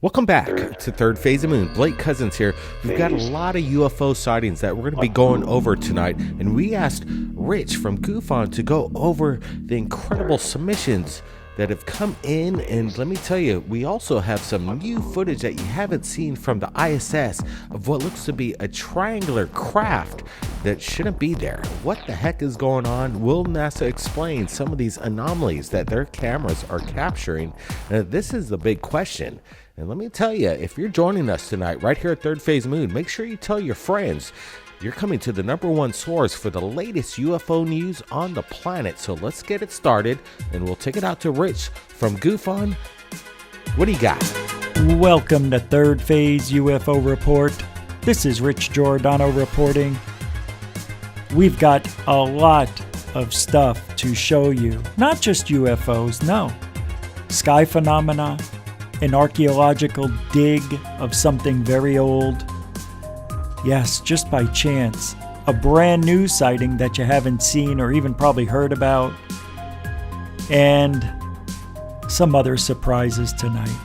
Welcome back to Third Phase of Moon. Blake Cousins here. We've got a lot of UFO sightings that we're going to be going over tonight, and we asked Rich from GoofOn to go over the incredible submissions that have come in. And let me tell you, we also have some new footage that you haven't seen from the ISS of what looks to be a triangular craft that shouldn't be there. What the heck is going on? Will NASA explain some of these anomalies that their cameras are capturing? This is the big question. And let me tell you, if you're joining us tonight right here at Third Phase Moon, make sure you tell your friends. You're coming to the #1 source for the latest UFO news on the planet. So let's get it started, and we'll take it out to Rich from GoofOn. What do you got? Welcome to Third Phase UFO Report. This is Rich Giordano reporting. We've got a lot of stuff to show you. Not just UFOs, no. Sky phenomena, an archaeological dig of something very old. Yes, just by chance, a brand new sighting that you haven't seen or even probably heard about, and some other surprises tonight.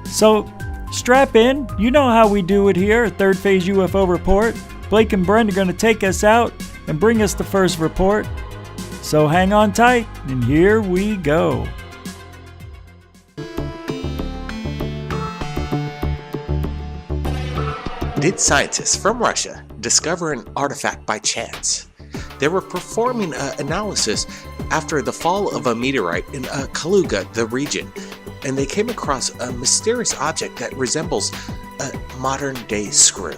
So strap in. You know how we do it here at Third Phase UFO Report. Blake and Brent are going to take us out and bring us the first report. So hang on tight, and here we go. Did scientists from Russia discover an artifact by chance? They were performing an analysis after the fall of a meteorite in Kaluga, the region, and they came across a mysterious object that resembles a modern-day screw.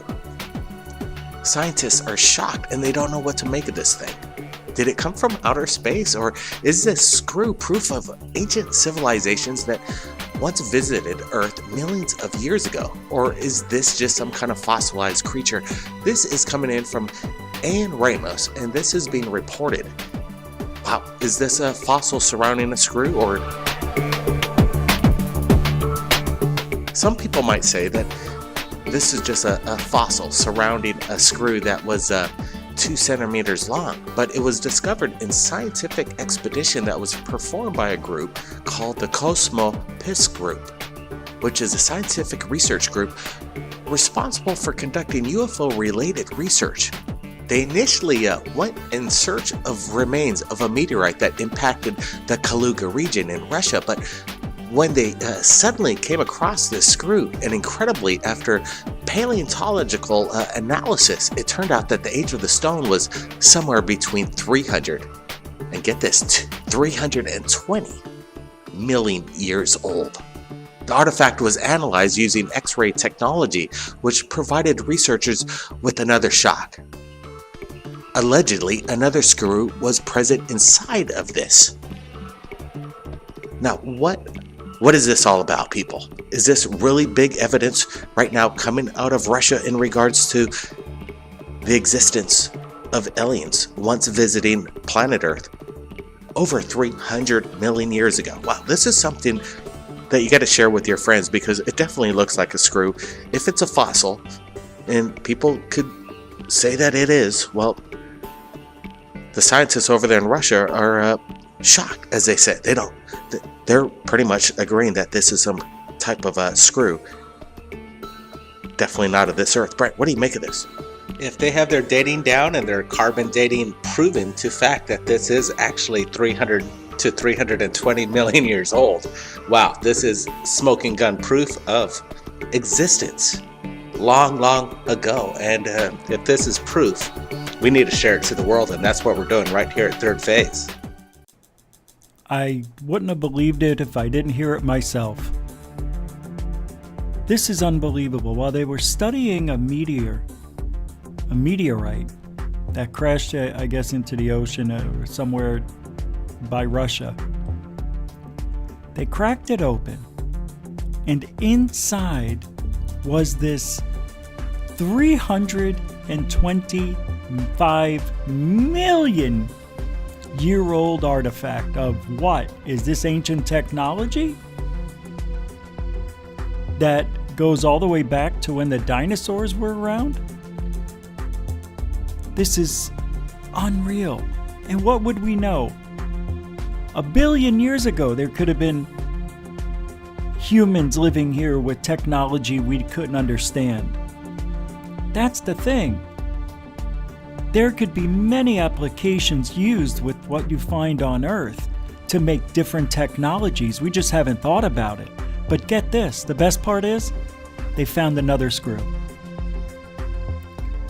Scientists are shocked and they don't know what to make of this thing. Did it come from outer space, or is this screw proof of ancient civilizations that once visited Earth millions of years ago? Or is this just some kind of fossilized creature? This is coming in from Ian Ramos, and this is being reported. Wow, is this a fossil surrounding a screw? Or some people might say that this is just a fossil surrounding a screw that was 2 centimeters long, but it was discovered in scientific expedition that was performed by a group called the Cosmopis Group, which is a scientific research group responsible for conducting UFO-related research. They initially went in search of remains of a meteorite that impacted the Kaluga region in Russia, but when they suddenly came across this screw, and incredibly, after paleontological analysis, it turned out that the age of the stone was somewhere between 300, and get this, 320 million years old. The artifact was analyzed using X-ray technology, which provided researchers with another shock. Allegedly, another screw was present inside of this. Now, what is this all about, people? Is this really big evidence right now coming out of Russia in regards to the existence of aliens once visiting planet Earth over 300 million years ago? Wow, this is something that you got to share with your friends, because it definitely looks like a screw. If it's a fossil, and people could say that it is, well, the scientists over there in Russia are shocked, as they said. They're pretty much agreeing that this is some type of a screw. Definitely not of this Earth. Brent, what do you make of this? If they have their dating down and their carbon dating proven to fact that this is actually 300 to 320 million years old, wow, this is smoking gun proof of existence long, long ago. And if this is proof, we need to share it to the world, and that's what we're doing right here at Third Phase. I wouldn't have believed it if I didn't hear it myself. This is unbelievable. While they were studying a meteorite that crashed, I guess, into the ocean or somewhere by Russia, they cracked it open, and inside was this 325 million year-old artifact of what? Is this ancient technology that goes all the way back to when the dinosaurs were around? This is unreal. And what would we know? 1 billion years ago, there could have been humans living here with technology we couldn't understand. That's the thing. There could be many applications used with what you find on Earth to make different technologies. We just haven't thought about it. But get this, the best part is, they found another screw.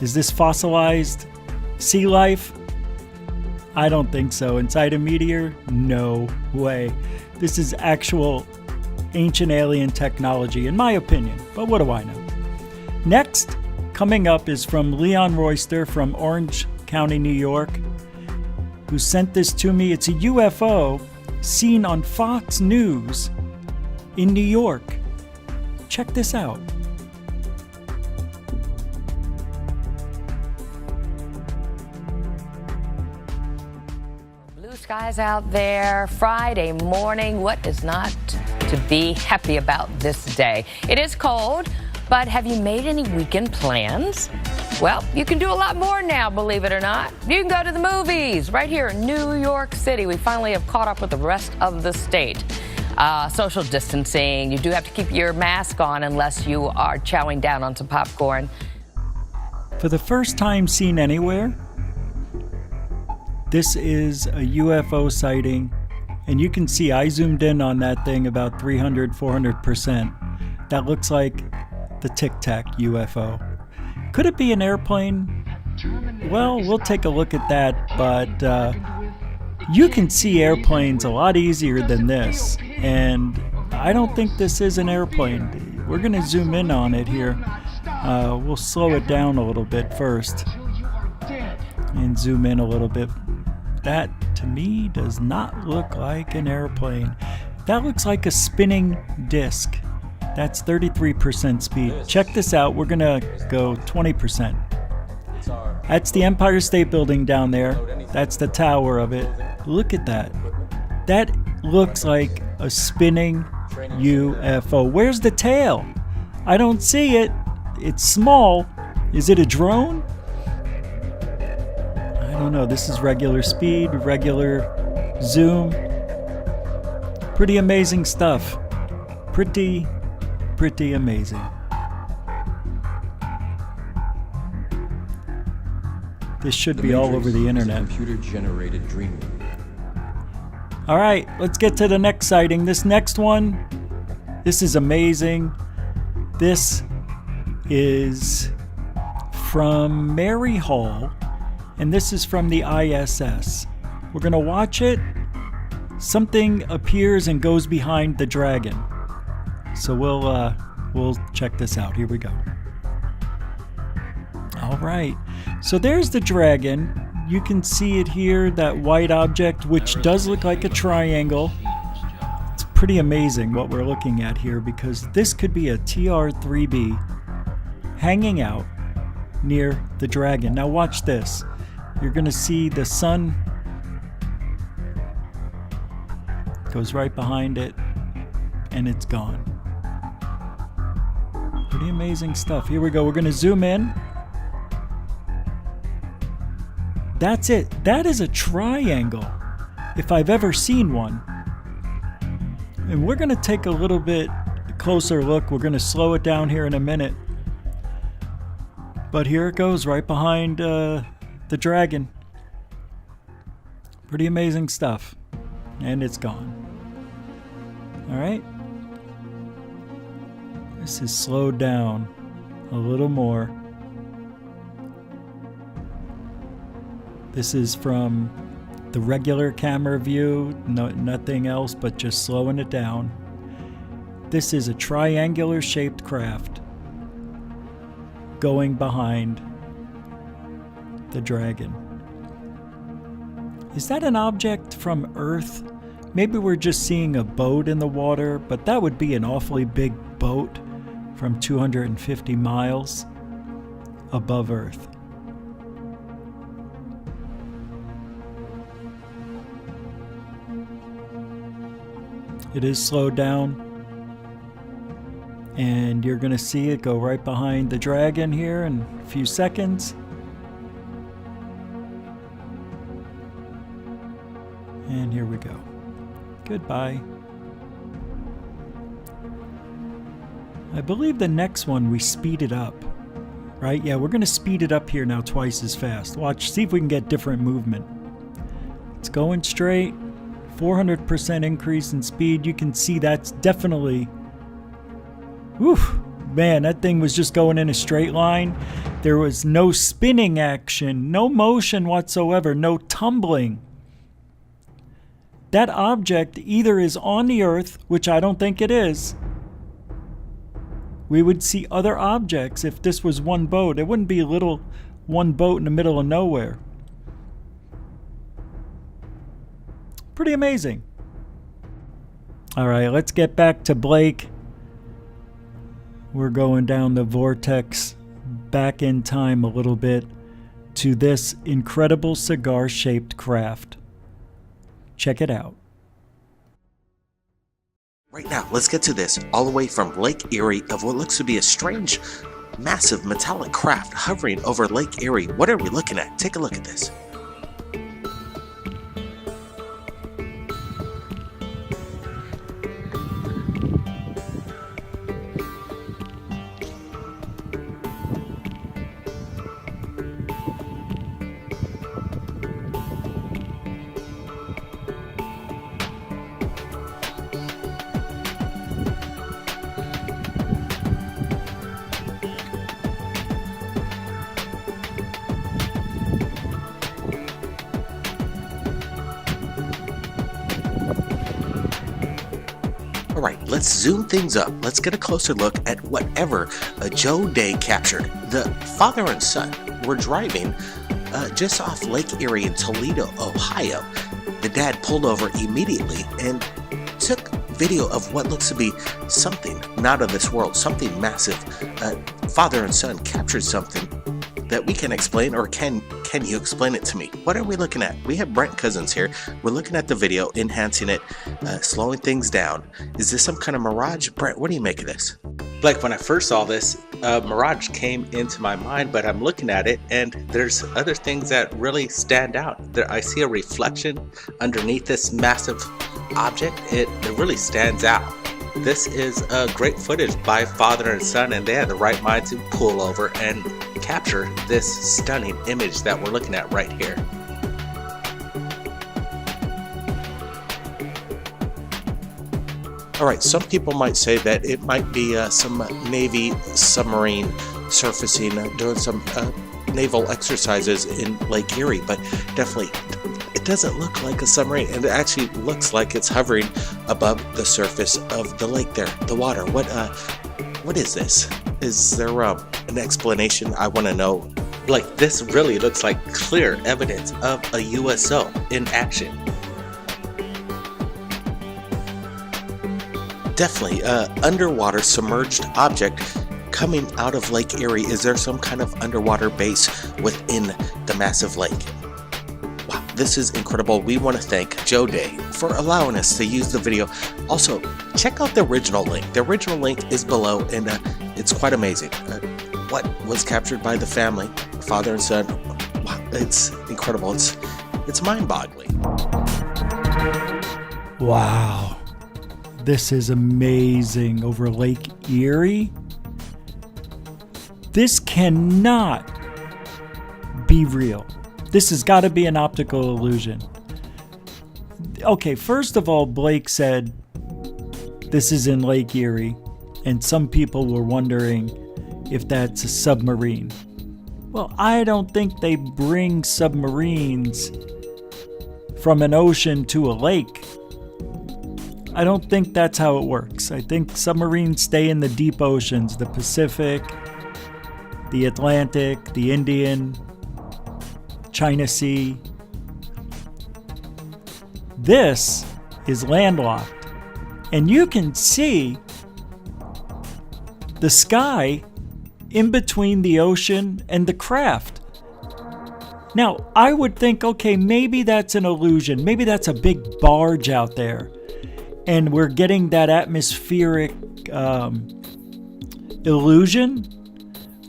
Is this fossilized sea life? I don't think so. Inside a meteor? No way. This is actual ancient alien technology, in my opinion. But what do I know? Next, coming up is from Leon Royster from Orange County, New York, who sent this to me. It's a UFO seen on Fox News in New York. Check this out. Blue skies out there, Friday morning. What is not to be happy about this day? It is cold, but have you made any weekend plans? Well, you can do a lot more now, believe it or not. You can go to the movies right here in New York City. We finally have caught up with the rest of the state. Social distancing. You do have to keep your mask on unless you are chowing down on some popcorn. For the first time seen anywhere, this is a UFO sighting, and you can see I zoomed in on that thing about 300, 400%. That looks like the Tic Tac UFO. Could it be an airplane? Well, we'll take a look at that, but you can see airplanes a lot easier than this, and I don't think this is an airplane. We're going to zoom in on it here. We'll slow it down a little bit first and zoom in a little bit. That, to me, does not look like an airplane. That looks like a spinning disc. That's 33% speed. Check this out. We're going to go 20%. That's the Empire State Building down there. That's the tower of it. Look at that. That looks like a spinning UFO. Where's the tail? I don't see it. It's small. Is it a drone? I don't know. This is regular speed, regular zoom. Pretty amazing stuff. Pretty amazing. This should be all over the internet. Computer-generated dream. All right, let's get to the next sighting. This next one, this is amazing. This is from Mary Hall, and this is from the ISS. We're gonna watch it. Something appears and goes behind the dragon. So we'll check this out. Here we go. All right. So there's the dragon. You can see it here, that white object, which does look like a triangle. It's pretty amazing what we're looking at here, because this could be a TR-3B hanging out near the dragon. Now watch this. You're going to see the sun goes right behind it, and it's gone. Pretty amazing stuff. Here we go. We're going to zoom in. That's it. That is a triangle, if I've ever seen one. And we're going to take a little bit closer look. We're going to slow it down here in a minute. But here it goes, right behind the dragon. Pretty amazing stuff. And it's gone. All right. This is slowed down a little more. This is from the regular camera view, nothing else but just slowing it down. This is a triangular shaped craft going behind the dragon. Is that an object from Earth? Maybe we're just seeing a boat in the water, but that would be an awfully big boat from 250 miles above Earth. It is slowed down, and you're going to see it go right behind the dragon here in a few seconds. And here we go. Goodbye. I believe the next one we speed it up. Right? Yeah, we're going to speed it up here now twice as fast. Watch, see if we can get different movement. It's going straight. 400% increase in speed. You can see that's definitely... Whew, man, that thing was just going in a straight line. There was no spinning action, no motion whatsoever, no tumbling. That object either is on the Earth, which I don't think it is. We would see other objects if this was one boat. It wouldn't be a little one boat in the middle of nowhere. Pretty amazing. All right, let's get back to Blake. We're going down the vortex back in time a little bit to this incredible cigar-shaped craft. Check it out. Right now, let's get to this, all the way from Lake Erie, of what looks to be a strange, massive metallic craft hovering over Lake Erie. What are we looking at? Take a look at this. Alright, let's zoom things up. Let's get a closer look at whatever Joe Day captured. The father and son were driving just off Lake Erie in Toledo, Ohio. The dad pulled over immediately and took video of what looks to be something not of this world, something massive. Father and son captured something that we can explain, or can you explain it to me? What are we looking at? We have Brent Cousins here. We're looking at the video, enhancing it, slowing things down. Is this some kind of mirage? Brent, what do you make of this? Like when I first saw this, mirage came into my mind, but I'm looking at it and there's other things that really stand out. There, I see a reflection underneath this massive object. It really stands out. This is great footage by father and son, and they had the right mind to pull over and capture this stunning image that we're looking at right here. Alright, some people might say that it might be some Navy submarine surfacing, doing some naval exercises in Lake Erie, but definitely it doesn't look like a submarine, and it actually looks like it's hovering above the surface of the lake there, the water. What is this? Is there an explanation? I want to know. Like, this really looks like clear evidence of a USO in action. Definitely, underwater submerged object coming out of Lake Erie. Is there some kind of underwater base within the massive lake? Wow, this is incredible. We want to thank Joe Day for allowing us to use the video. Also, check out the original link. The original link is below, and it's quite amazing. What was captured by the family, father and son. Wow, it's incredible. It's mind-boggling. Wow. This is amazing. Over Lake Erie? This cannot be real. This has got to be an optical illusion. Okay, first of all, Blake said this is in Lake Erie, and some people were wondering if that's a submarine. Well, I don't think they bring submarines from an ocean to a lake. I don't think that's how it works. I think submarines stay in the deep oceans, the Pacific, the Atlantic, the Indian, China Sea. This is landlocked, and you can see the sky in between the ocean and the craft. Now, I would think, okay, maybe that's an illusion. Maybe that's a big barge out there, and we're getting that atmospheric illusion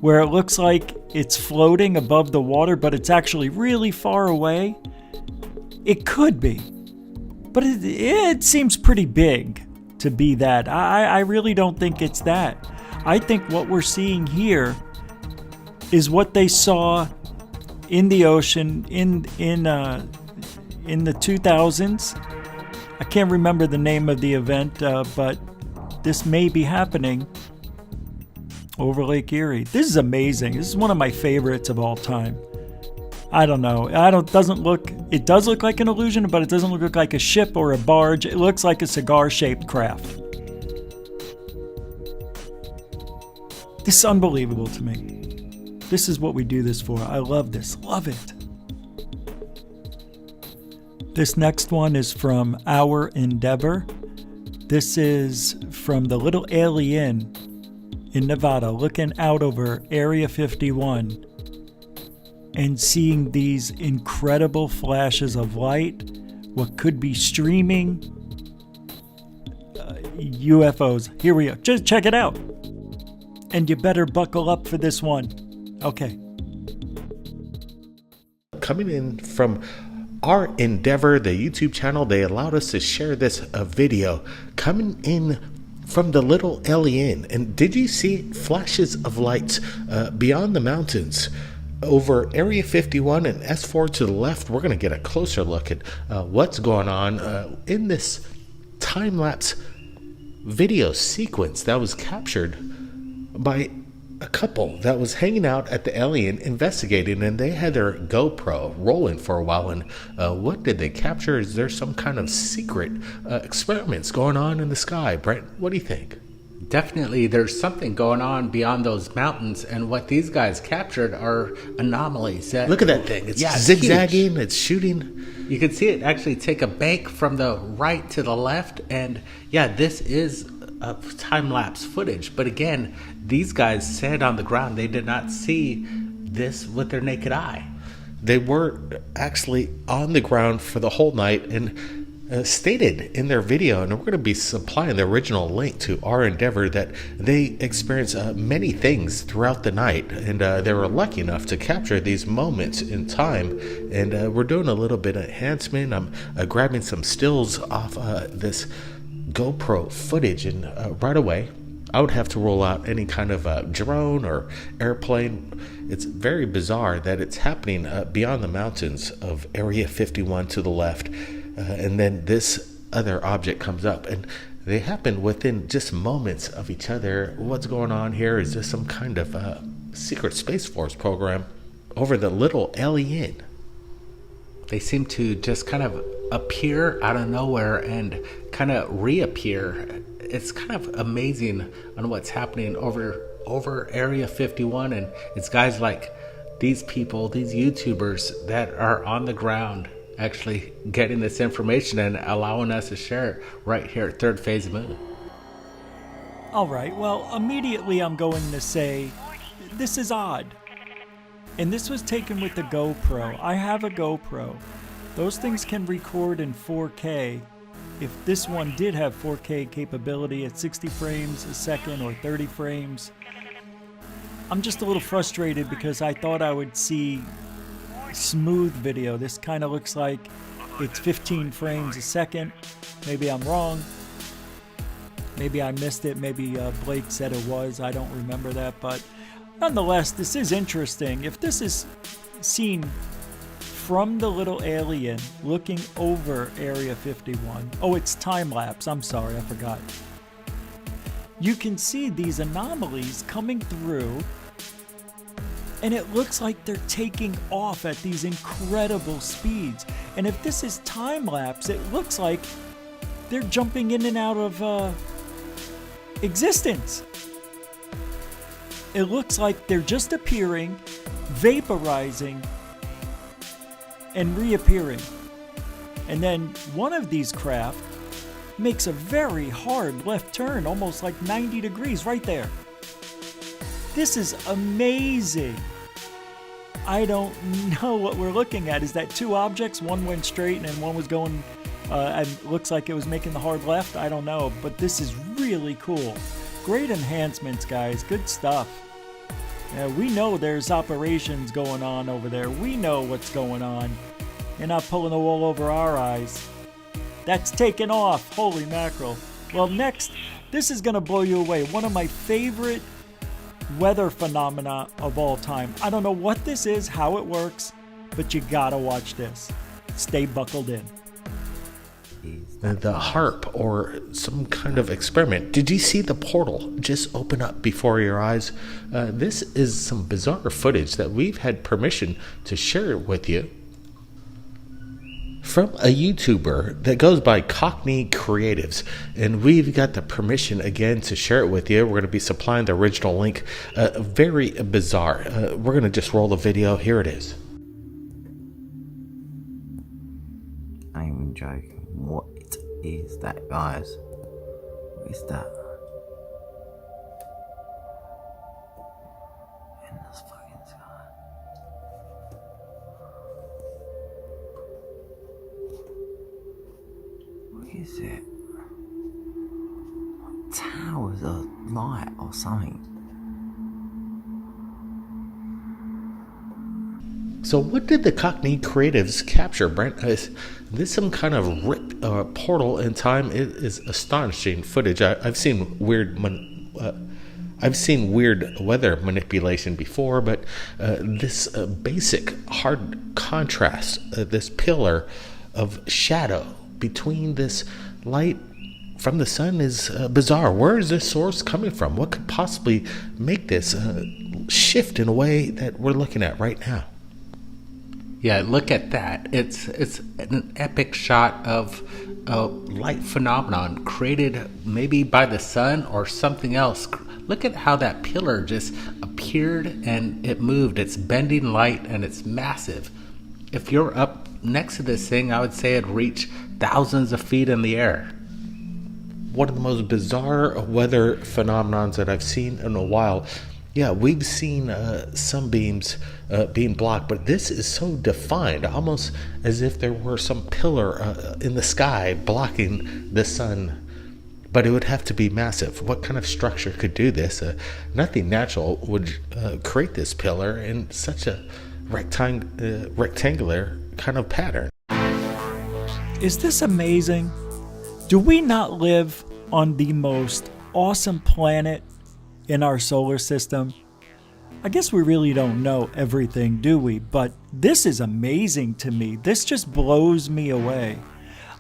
where it looks like it's floating above the water, but it's actually really far away. It could be, but it seems pretty big to be that. I really don't think it's that. I think what we're seeing here is what they saw in the ocean in the 2000s. I can't remember the name of the event, but this may be happening over Lake Erie. This is amazing. This is one of my favorites of all time. I don't know. It does look like an illusion, but it doesn't look like a ship or a barge. It looks like a cigar-shaped craft. This is unbelievable to me. This is what we do this for. I love this. Love it. This next one is from Our Endeavor. This is from the little alien in Nevada looking out over Area 51 and seeing these incredible flashes of light, what could be streaming UFOs. Here we go. Just check it out. And you better buckle up for this one. Okay. Coming in from Our Endeavor, the YouTube channel, they allowed us to share this video coming in from the little alien. And did you see flashes of lights beyond the mountains over Area 51 and S4 to the left? We're going to get a closer look at what's going on in this time-lapse video sequence that was captured by a couple that was hanging out at the alien investigating, and they had their GoPro rolling for a while. And what did they capture? Is there some kind of secret experiments going on in the sky? Brent, what do you think? Definitely, there's something going on beyond those mountains, and what these guys captured are anomalies. Look at that thing. It's zigzagging, it's shooting. You can see it actually take a bank from the right to the left, and yeah, this is time-lapse footage. But again, these guys said on the ground they did not see this with their naked eye. They were actually on the ground for the whole night, and stated in their video, and we're going to be supplying the original link to Our Endeavor, that they experienced many things throughout the night, and they were lucky enough to capture these moments in time. And we're doing a little bit of enhancement. I'm grabbing some stills off this GoPro footage, and right away I would have to roll out any kind of drone or airplane. It's very bizarre that it's happening beyond the mountains of Area 51 to the left. And then this other object comes up, and they happen within just moments of each other. What's going on here? Is this some kind of secret Space Force program over the little alien? They seem to just kind of appear out of nowhere and kind of reappear. It's kind of amazing on what's happening over Area 51, and it's guys like these people, these YouTubers that are on the ground actually getting this information and allowing us to share it right here at Third Phase of Moon. All right, well, immediately I'm going to say this is odd. And this was taken with the GoPro. I have a GoPro. Those things can record in 4K. If this one did have 4K capability at 60 frames a second or 30 frames, I'm just a little frustrated because I thought I would see smooth video. This kind of looks like it's 15 frames a second. Maybe I'm wrong. Maybe I missed it. Maybe Blake said it was. I don't remember that. But nonetheless, this is interesting. If this is seen from the little alien looking over Area 51. Oh, it's time-lapse. I'm sorry, I forgot. You can see these anomalies coming through, and it looks like they're taking off at these incredible speeds. And if this is time-lapse, it looks like they're jumping in and out of existence. It looks like they're just appearing, vaporizing, and reappearing. And then one of these craft makes a very hard left turn, almost like 90 degrees right there. This is amazing. I don't know what we're looking at. Is that two objects? One went straight and then one was going, and looks like it was making the hard left. I don't know, but this is really cool. Great enhancements, guys. Good stuff. We know there's operations going on over there. We know what's going on. You're not pulling the wool over our eyes. That's taken off. Holy mackerel. Well, next, this is going to blow you away. One of my favorite weather phenomena of all time. I don't know what this is, how it works, but you gotta watch this. Stay buckled in. The HARP, or some kind of experiment. Did you see the portal just open up before your eyes? This is some bizarre footage that we've had permission to share with you from a YouTuber that goes by Cockney Creatives, and we've got the permission again to share it with you. We're going to be supplying the original link. Very bizarre. We're going to just roll the video. Here it is. I'm even joking. What is that, guys? What is that? In this fucking sky. What is it? Like towers of light or something? So what did the Cockney Creatives capture, Brent? Is this some kind of rip portal in time? It is astonishing footage. I've seen weird weather manipulation before, but this basic hard contrast, this pillar of shadow between this light from the sun is bizarre. Where is this source coming from? What could possibly make this shift in a way that we're looking at right now? Yeah, look at that. It's an epic shot of a light phenomenon created maybe by the sun or something else. Look at how that pillar just appeared and it moved. It's bending light and it's massive. If you're up next to this thing, I would say it'd reach thousands of feet in the air. One of the most bizarre weather phenomenons that I've seen in a while. Yeah, we've seen sunbeams being blocked, but this is so defined, almost as if there were some pillar in the sky blocking the sun. But it would have to be massive. What kind of structure could do this? Nothing natural would create this pillar in such a rectangular kind of pattern. Is this amazing? Do we not live on the most awesome planet in our solar system? I guess we really don't know everything, do we? But this is amazing to me. This just blows me away.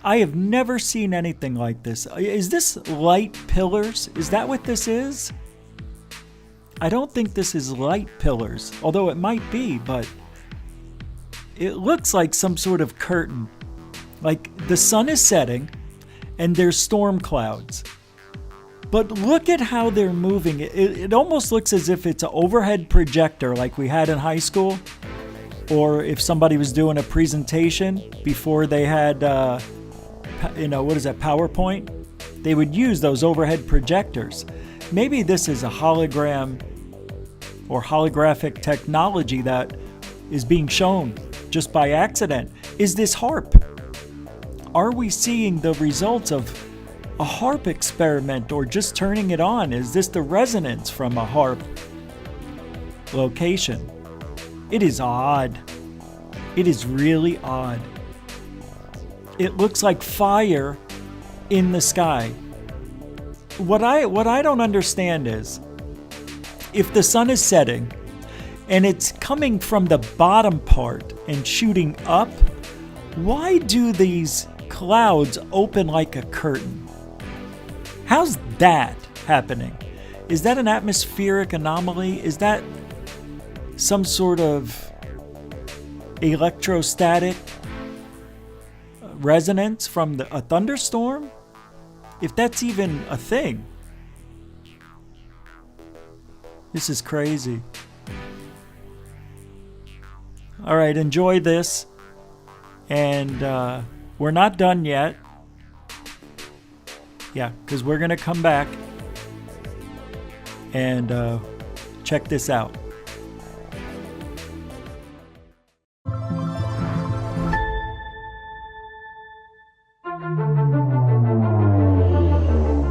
I have never seen anything like this. Is this light pillars? Is that what this is? I don't think this is light pillars, although it might be, but it looks like some sort of curtain. Like the sun is setting and there's storm clouds. But look at how they're moving. It almost looks as if it's an overhead projector like we had in high school. Or if somebody was doing a presentation before they had, PowerPoint? They would use those overhead projectors. Maybe this is a hologram or holographic technology that is being shown just by accident. Is this HARP? Are we seeing the results of a HARP experiment or just turning it on? Is this the resonance from a HARP location? It is odd. It is really odd. It looks like fire in the sky. What I don't understand is, if the sun is setting and it's coming from the bottom part and shooting up, why do these clouds open like a curtain? How's that happening? Is that an atmospheric anomaly? Is that some sort of electrostatic resonance from a thunderstorm? If that's even a thing. This is crazy. All right, enjoy this. And we're not done yet. Yeah, because we're going to come back and check this out.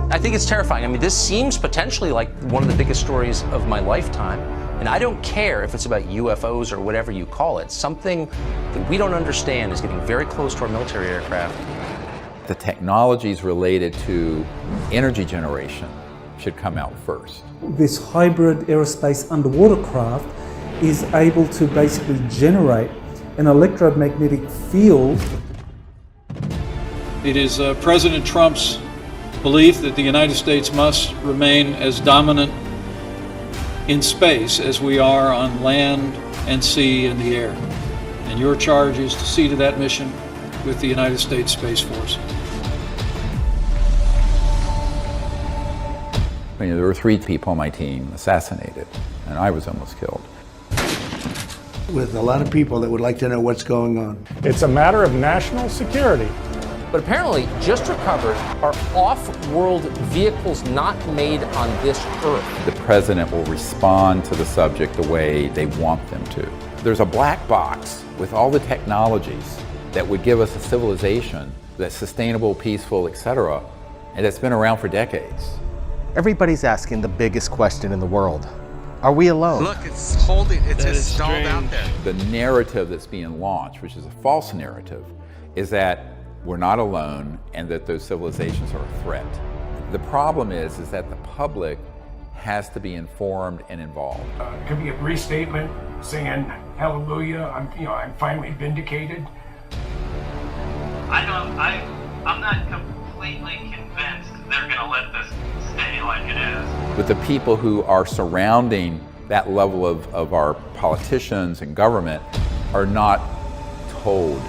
I think it's terrifying. I mean, this seems potentially like one of the biggest stories of my lifetime. And I don't care if it's about UFOs or whatever you call it. Something that we don't understand is getting very close to our military aircraft. The technologies related to energy generation should come out first. This hybrid aerospace underwater craft is able to basically generate an electromagnetic field. It is President Trump's belief that the United States must remain as dominant in space as we are on land and sea and the air. And your charge is to see to that mission with the United States Space Force. There were 3 people on my team assassinated, and I was almost killed. With a lot of people that would like to know what's going on. It's a matter of national security. But apparently, just recovered are off-world vehicles not made on this Earth. The president will respond to the subject the way they want them to. There's a black box with all the technologies that would give us a civilization that's sustainable, peaceful, etc., and that's been around for decades. Everybody's asking the biggest question in the world. Are we alone? Look, it's holding, it's just stalled out there. The narrative that's being launched, which is a false narrative, is that we're not alone and that those civilizations are a threat. The problem is that the public has to be informed and involved. It could be a brief statement saying, hallelujah, I'm finally vindicated. I'm not completely convinced they're gonna let this stay like it is. But the people who are surrounding that level of our politicians and government are not told.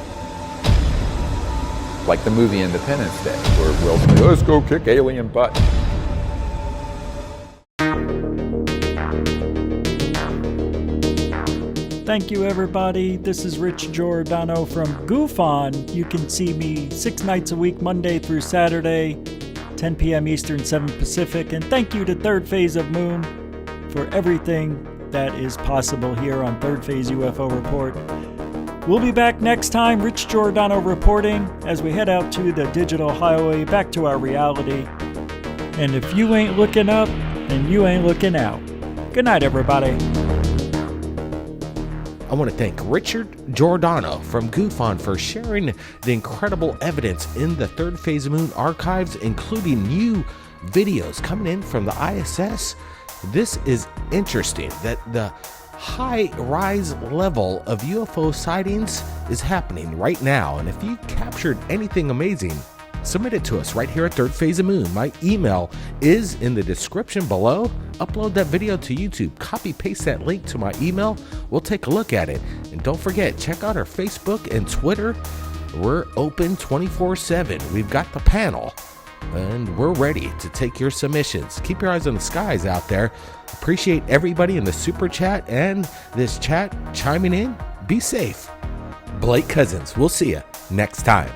Like the movie Independence Day, where Will say, let's go kick alien butt. Thank you, everybody. This is Rich Giordano from Goof On. You can see me 6 nights a week, Monday through Saturday, 10 p.m. Eastern, 7 Pacific. And thank you to Third Phase of Moon for everything that is possible here on Third Phase UFO Report. We'll be back next time, Rich Giordano reporting, as we head out to the digital highway, back to our reality. And if you ain't looking up, then you ain't looking out. Good night, everybody. I want to thank Richard Giordano from Goof On for sharing the incredible evidence in the Third Phase of Moon archives, including new videos coming in from the ISS. This is interesting that the high rise level of UFO sightings is happening right now. And if you captured anything amazing, submit it to us right here at Third Phase of Moon. My email is in the description below. Upload that video to YouTube. Copy paste that link to my email. We'll take a look at it. And don't forget, check out our Facebook and Twitter. We're open 24/7. We've got the panel and we're ready to take your submissions. Keep your eyes on the skies out there. Appreciate everybody in the super chat and this chat chiming in. Be safe. Blake Cousins. We'll see you next time.